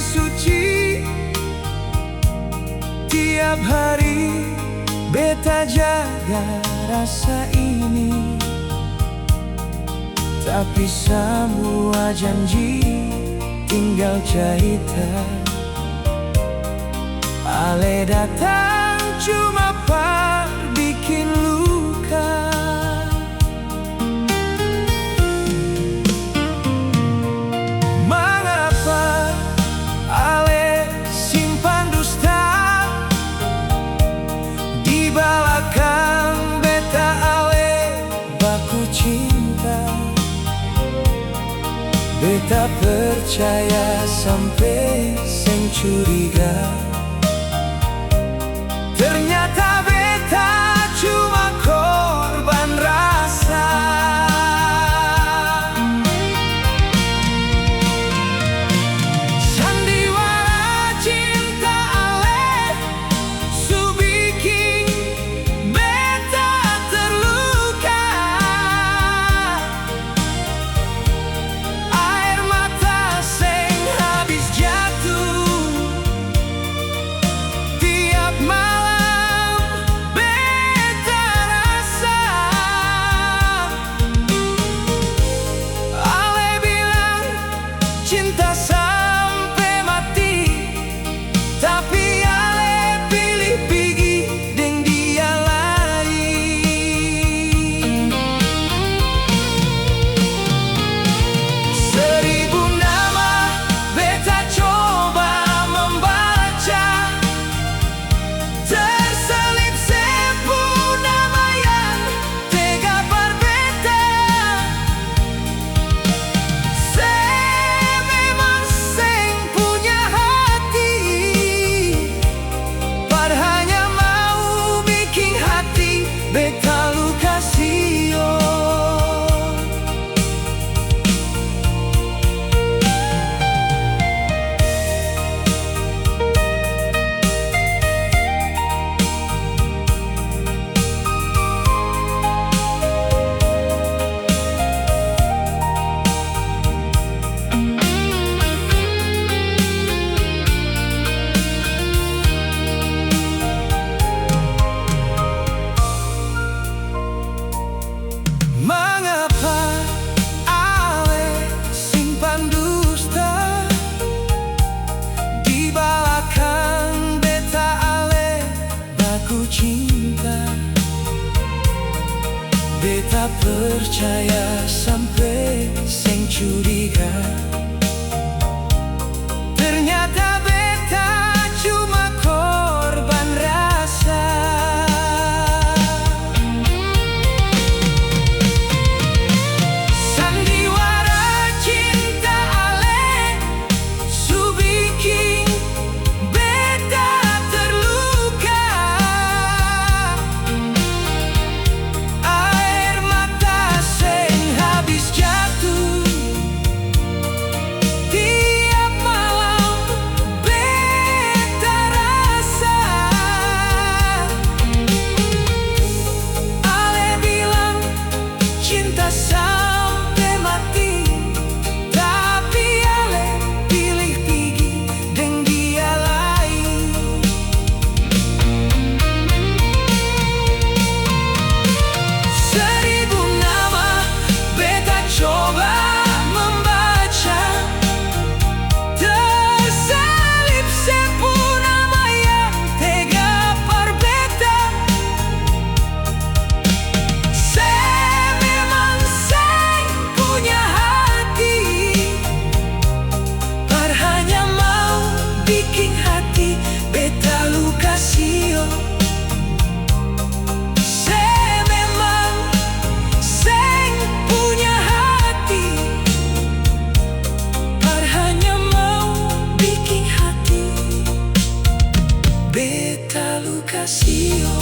suci. Tiap hari beta jaga rasa ini, tapi semua janji tinggal cerita. Ale datang cuma bikin luka. Mengapa Ale simpan dusta di belakang beta? Ale baku cinta, beta percaya sampai seng curiga. Ternyata beta cuma korban rasa. Sandiwara cinta Ale su bikin beta terluka. Air mata seng habis jatuh tiap malam. Cinta sampai mati, tapi Ale pilih pergi dengan dia lain. Seribu nama beta coba membaca, terselip sepuluh nama yang tega berbeda. Beta Lucasio. Mengapa Ale simpan dusta di belakang beta? Ale baku cinta, beta percaya sampai seng curiga. Ternyata beta cuma korban rasa. Cinta sampai mati, tapi Ale pilih pergi dengan dia lain. Seribu nama beta coba membaca, terselip sepuluh nama yang tega berbeda. Bikin hati beta Lucasio. Saya memang seng punya hati, hanya mau bikin hati beta Lucasio.